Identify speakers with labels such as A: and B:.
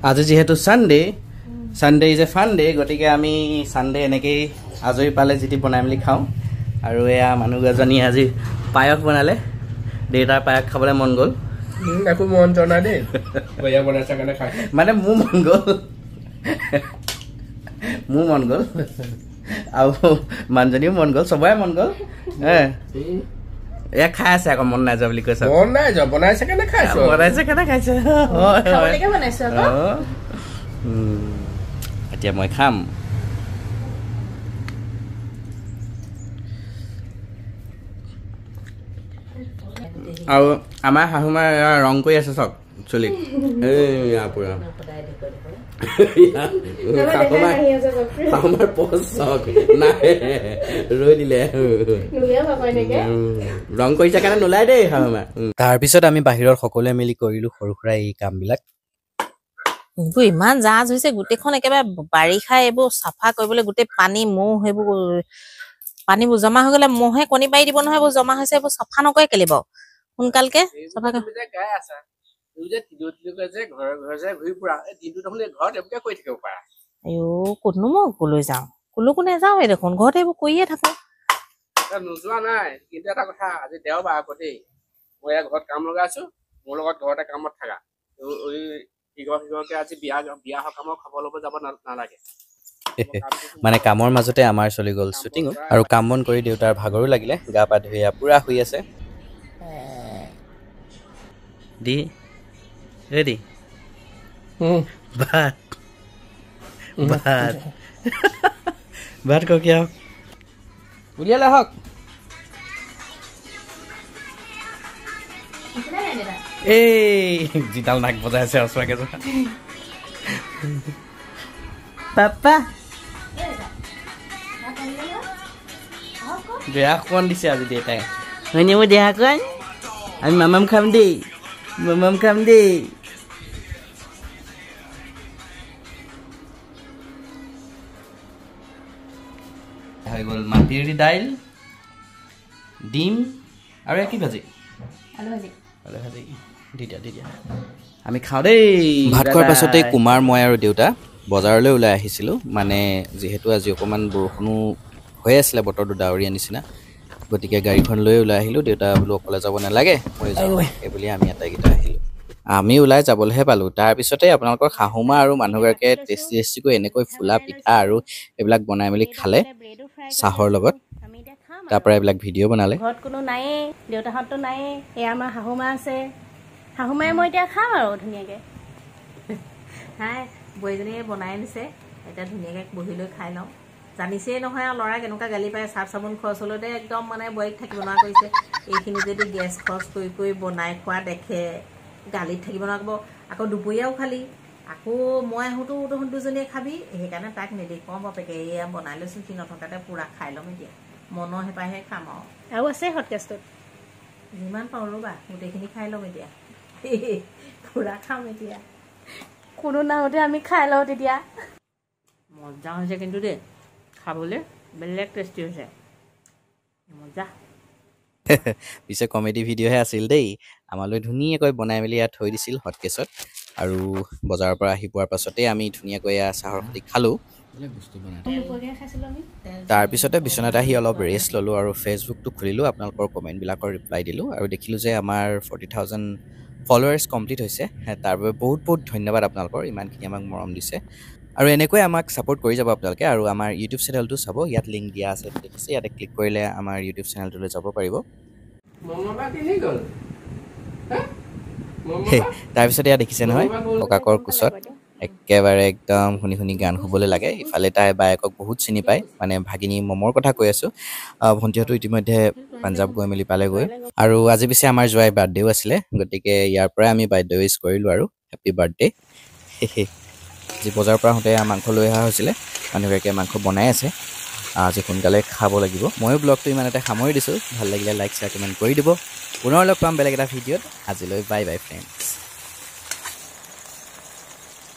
A: আজি যেহেতু Sunday is a fun day গতিকে আমি সানডে এনেকেই আজৰি পালে যেটি বনাই মেলি খাওঁ আৰু এয়া মানুহ এজনী আজি পায়স বনালে দেউতাৰ পায়স খাবলৈ মন গ'ল
B: একো মন জনা দেই বয়া বনাইছে কাৰণে খাই
A: মানে মোৰ মন গ'ল আৰু মানুহজনীও মন গ'ল সবাই মন গ'ল এয়া খাই আছে আকৌ মন নাই যোৱা বুলি কৈছে
B: মন নাই যোৱা বনাইছে কাৰণে খাইছো
C: খাবলৈকে বনাইছো আকৌ
A: এতিয়া মই খাম আৰু আমাৰ শাহুমাই ৰং কৰি আছে চক চুলি পুৰা শাহুমাৰ পচ চক নাই ৰৈ দিলে ৰং কৰিছে কাৰণে নোলাই দেই শাহুমা তাৰপিছত আমি বাহিৰত সকলোৱে মিলি কৰিলো সৰু সুৰা এই কামবিলাক
C: ইমান জাজ হৈছে গোটেইখন একেবাৰে বাৰিষা এইবোৰ চাফা কৰিবলৈ গোটেই পানী মহ সেইবোৰ পানীবোৰ জমা হৈ গ'লে মহে কণী পাৰি দিব নহয় এইবোৰ জমা হৈছে এইবোৰ চাফা নকৰে কেলে বাৰু সোনকালকে চাফা
B: গাই আছা
C: ক'তনো মই কলৈ যাওঁ কলৈকো নেযাওঁ দেখোন ঘৰতে এইবোৰ কৰিয়ে থাকো
B: নোযোৱা নাই কিন্তু এটা কথা আজি দেওবাৰ আকৌ দেই মই ঘৰত কাম লগাইছো মোৰ লগত ঘৰতে কামত থাকা সিগৰকে আজি বিয়া সকামৰ খবৰ ল'ব যাব নালাগে
A: মানে কামৰ মাজতে আমাৰ চলি গ'ল শ্বুটিঙো আৰু কাম বন কৰি দেউতাৰ ভাগৰো লাগিলে গা পা ধুই পুৰা শুই আছে দি ৰেডি ভাত কিয় উলিয়ালে হওক এই জিতাল নাক বজাই আছে ওচৰাকে পাপা দেহা কণ দিছে আজি দেউতাই হয়নে মই দেহা কণ আমি মামাম খাম দেই হৈ গ'ল মাটিৰ দাইল ডিম আৰু কি ভাজি আলু ভাজি দি দিয়া আমি খাওঁ দেই ভাত খোৱাৰ পাছতে কুমাৰ মই আৰু দেউতা বজাৰলৈ ওলাই আহিছিলোঁ মানে যিহেতু আজি অকণমান বৰষুণো হৈ আছিলে বতৰটো ডাৱৰীয়া নিচিনা গতিকে গাড়ীখন লৈ ওলাই আহিলোঁ দেউতা বোলো অকলে যাব নালাগে মই যাওঁ এইবুলি আমি আটাইকেইটা আহিলোঁ আমি ওলাই যাবলৈহে পালোঁ তাৰপিছতে আপোনালোকৰ শাহুমা আৰু মানুহগৰাকীয়ে টেষ্টিকৈ এনেকৈ ফুলা পিঠা আৰু এইবিলাক বনাই মেলি খালে চাহৰ লগত তাৰপৰা এইবিলাক ভিডিঅ' বনালে
D: ঘৰত কোনো নায়েই দেউতাহঁততো নায়েই এয়া আমাৰ শাহুমা আছে শাহুমাই মই এতিয়া খাম আৰু ধুনীয়াকৈ
C: হাই বোৱাৰীজনীয়ে বনাই আনিছে এতিয়া ধুনীয়াকৈ বহি লৈ খাই লওঁ জানিছেই নহয় আৰু ল'ৰা কেনেকুৱা গালি পায় চাফ চাবোন খৰচ হ'লতে একদম মানে বোৱাৰীক থাকিব নোৱাৰা কৰিছে এইখিনি যদি গেছ খৰচ কৰি বনাই খোৱা দেখে গালিত থাকিব নোৱাৰিব আকৌ দুপৰীয়াও খালি আকৌ মই আহোঁতো তহঁত দুজনীয়ে খাবি সেইকাৰণে তাক নেদেখুৱাওঁ বাপেকে এয়া বনাই লৈছোঁ সি নথকাতে পূৰা খাই ল'ম এতিয়া মনৰ হেঁপাহে খাম
D: আৰু আছে হটকেছটোত
C: যিমান পাৰোঁ ৰ'বা গোটেইখিনি খাই ল'ম এতিয়া পূৰা খাম এতিয়া
D: কোনো নাহোঁতে আমি খাই লওঁ তেতিয়া
C: মজা হৈছে কিন্তু দেই খাবলৈ বেলেগ টেষ্টি হৈছে মজা
A: পিছে কমেডি ভিডিঅ'হে আছিল দেই আমালৈ ধুনীয়াকৈ বনাই মেলি ইয়াত থৈ দিছিল হটকেছত আৰু বজাৰৰ পৰা আহি পোৱাৰ পাছতেই আমি ধুনীয়াকৈ চাহৰ সৈতে খালোঁ তাৰপিছতে বিচনাত আহি অলপ ৰেষ্ট ল'লোঁ আৰু ফেচবুকটো খুলিলোঁ আপোনালোকৰ কমেণ্টবিলাকৰ ৰিপ্লাই দিলোঁ আৰু দেখিলোঁ যে আমাৰ 40,000 ফলোৱাৰ্ছ কমপ্লিট হৈছে তাৰ বাবে বহুত ধন্যবাদ আপোনালোকৰ ইমানখিনি আমাক মৰম দিছে আৰু এনেকৈ আমাক ছাপোৰ্ট কৰি যাব আপোনালোকে আৰু আমাৰ ইউটিউব চেনেলটো চাব ইয়াত লিংক দিয়া আছে দেখিছে ইয়াতে ক্লিক কৰিলে আমাৰ ইউটিউব চেনেলটোলৈ যাব পাৰিব তাৰপিছতে ইয়াত দেখিছে নহয় ককাকৰ কোচত একেবাৰে একদম শুনি গান শুবলৈ লাগে ইফালে তাই বায়েকক বহুত চিনি পায় মানে ভাগিনী মমৰ কথা কৈ আছোঁ ভণ্টিহঁতো ইতিমধ্যে পাঞ্জাৱ গৈ মেলি পালেগৈ আৰু আজি পিছে আমাৰ জোৱাই বাৰ্থডেও আছিলে গতিকে ইয়াৰ পৰাই আমি বাৰ্থডে উইছ কৰিলোঁ আৰু হেপ্পী বাৰ্থডে আজি বজাৰৰ পৰা আহোঁতে মাংস লৈ অহা হৈছিলে মানুহগৰাকীয়ে মাংস বনাই আছে আজি সোনকালে খাব লাগিব ময়ো ব্লগটো ইমানতে সামৰি দিছোঁ ভাল লাগিলে লাইক শ্বেয়াৰ কমেণ্ট কৰি দিব পুনৰ লগ পাম বেলেগ এটা ভিডিঅ'ত আজিলৈ বাই বাই ফ্ৰেণ্ডছ